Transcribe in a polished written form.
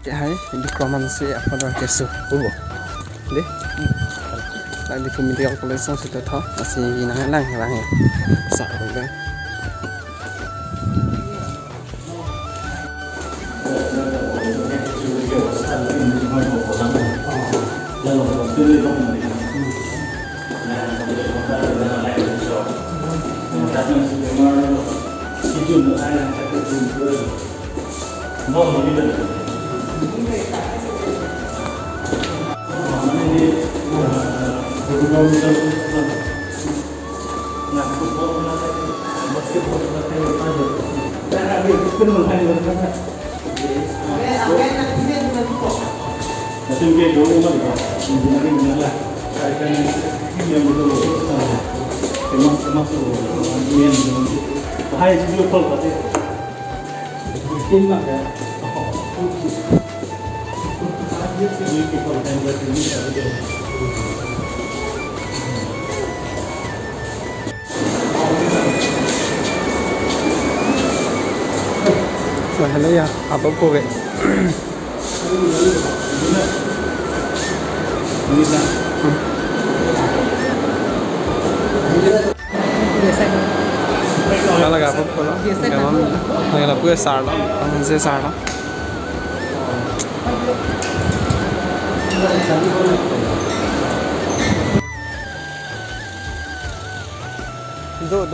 Hai, di komen sih apa dah kesu. Deh. Di community college sudah tahu masih nang sa rồi. So hello ya, apa po vậy? Đó là gà bốc của nó, gà mắm này là bữa xào đó, ăn dê xào đó. Itu